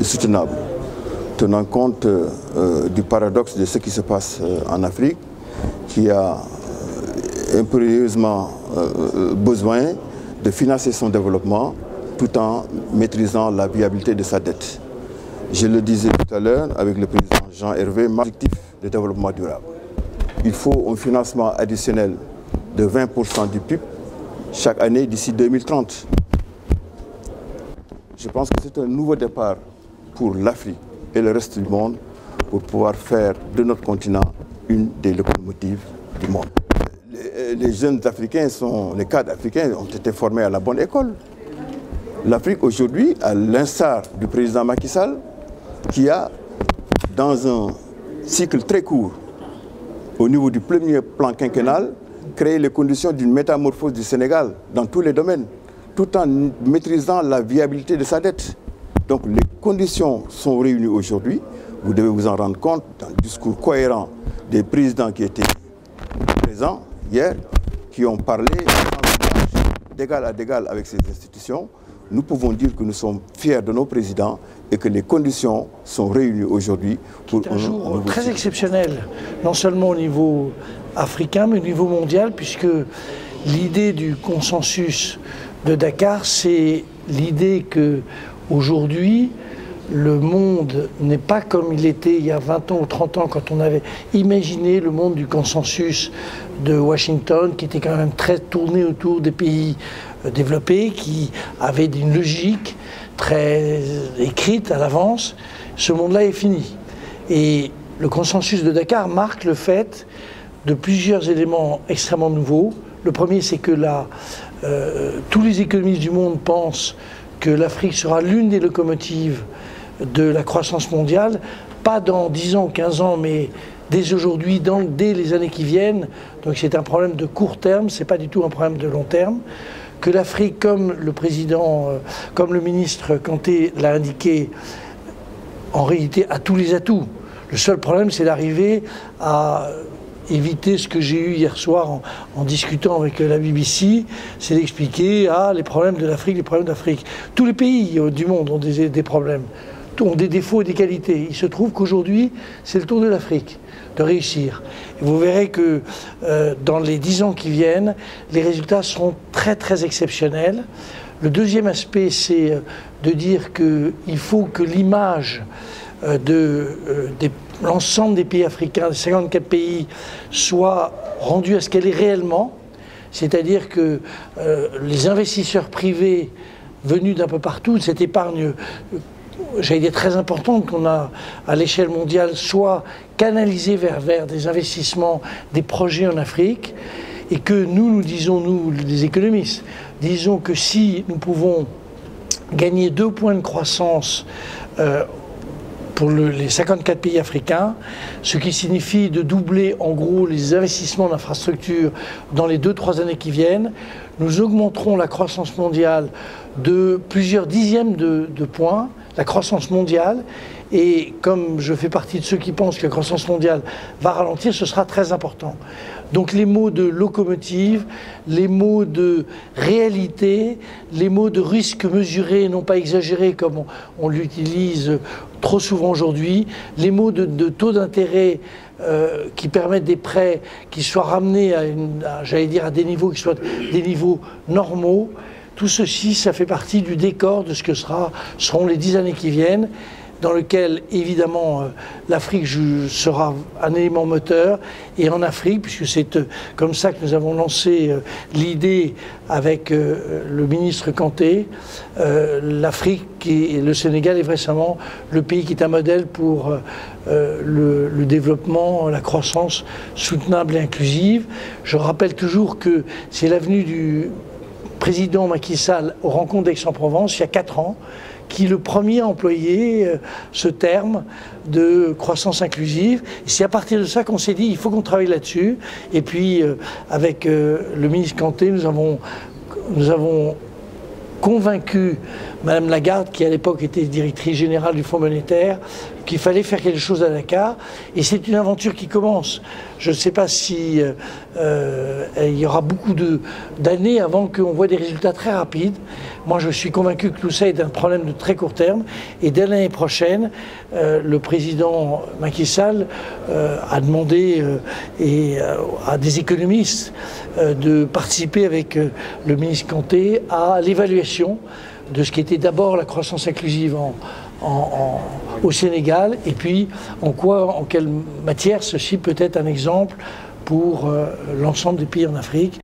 soutenable, tenant compte du paradoxe de ce qui se passe en Afrique, qui a impérieusement besoin de financer son développement tout en maîtrisant la viabilité de sa dette. Je le disais tout à l'heure avec le président Jean Hervé, objectif de développement durable. Il faut un financement additionnel de 20% du PIB chaque année d'ici 2030. Je pense que c'est un nouveau départ pour l'Afrique et le reste du monde pour pouvoir faire de notre continent une des locomotives du monde. Les jeunes africains, les cadres africains ont été formés à la bonne école. L'Afrique aujourd'hui, à l'instar du président Macky Sall, qui a, dans un cycle très court, au niveau du premier plan quinquennal, créé les conditions d'une métamorphose du Sénégal dans tous les domaines, tout en maîtrisant la viabilité de sa dette. Donc les conditions sont réunies aujourd'hui. Vous devez vous en rendre compte dans le discours cohérent des présidents qui étaient présents hier, qui ont parlé d'égal à égal avec ces institutions. Nous pouvons dire que nous sommes fiers de nos présidents et que les conditions sont réunies aujourd'hui pour un jour très exceptionnel, non seulement au niveau africain, mais au niveau mondial, puisque l'idée du consensus de Dakar, c'est l'idée que aujourd'hui, le monde n'est pas comme il était il y a 20 ans ou 30 ans quand on avait imaginé le monde du consensus de Washington, qui était quand même très tourné autour des pays développés, qui avait une logique très écrite à l'avance. Ce monde-là est fini. Et le consensus de Dakar marque le fait de plusieurs éléments extrêmement nouveaux. Le premier, c'est que tous les économistes du monde pensent que l'Afrique sera l'une des locomotives de la croissance mondiale, pas dans 10 ans ou 15 ans, mais dès aujourd'hui, dès les années qui viennent. Donc c'est un problème de court terme, c'est pas du tout un problème de long terme. Que l'Afrique, comme le ministre Kanté l'a indiqué, en réalité a tous les atouts. Le seul problème, c'est d'arriver à éviter ce que j'ai eu hier soir en discutant avec la BBC, c'est d'expliquer les problèmes de l'Afrique, les problèmes d'Afrique. Tous les pays du monde ont des problèmes, ont des défauts et des qualités. Il se trouve qu'aujourd'hui, c'est le tour de l'Afrique de réussir. Et vous verrez que dans les 10 ans qui viennent, les résultats seront très très exceptionnels. Le deuxième aspect, c'est de dire qu'il faut que l'image de l'ensemble des pays africains, des 54 pays, soit rendue à ce qu'elle est réellement. C'est-à-dire que les investisseurs privés venus d'un peu partout, cette épargne, j'allais dire très importante qu'on a à l'échelle mondiale, soit canalisée vers des investissements, des projets en Afrique, et que nous disons, nous, les économistes, disons que si nous pouvons gagner 2 points de croissance pour les 54 pays africains, ce qui signifie de doubler en gros les investissements d'infrastructures dans les 2-3 années qui viennent, nous augmenterons la croissance mondiale de plusieurs dixièmes de points, la croissance mondiale, et comme je fais partie de ceux qui pensent que la croissance mondiale va ralentir, ce sera très important. Donc les mots de locomotive, les mots de réalité, les mots de risque mesuré, non pas exagéré comme on l'utilise trop souvent aujourd'hui, les mots de taux d'intérêt qui permettent des prêts qui soient ramenés j'allais dire, à des niveaux qui soient des niveaux normaux. Tout ceci, ça fait partie du décor de ce que seront les 10 années qui viennent, dans lequel, évidemment, l'Afrique sera un élément moteur. Et en Afrique, puisque c'est comme ça que nous avons lancé l'idée avec le ministre Kanté, l'Afrique et le Sénégal est récemment le pays qui est un modèle pour le développement, la croissance soutenable et inclusive. Je rappelle toujours que c'est l'avenue du président Macky Sall aux rencontres d'Aix-en-Provence, il y a 4 ans, qui est le premier à employer ce terme de croissance inclusive. Et c'est à partir de ça qu'on s'est dit il faut qu'on travaille là-dessus. Et puis avec le ministre Kanté, nous avons convaincu Madame Lagarde, qui à l'époque était directrice générale du Fonds monétaire, qu'il fallait faire quelque chose à Dakar. Et c'est une aventure qui commence. Je ne sais pas si il y aura beaucoup d'années avant qu'on voit des résultats très rapides. Moi, je suis convaincu que tout ça est un problème de très court terme. Et dès l'année prochaine, le président Macky Sall a demandé à des économistes de participer avec le ministre Kanté à l'évaluation de ce qui était d'abord la croissance inclusive au Sénégal, et puis en quelle matière ceci peut être un exemple pour l'ensemble des pays en Afrique.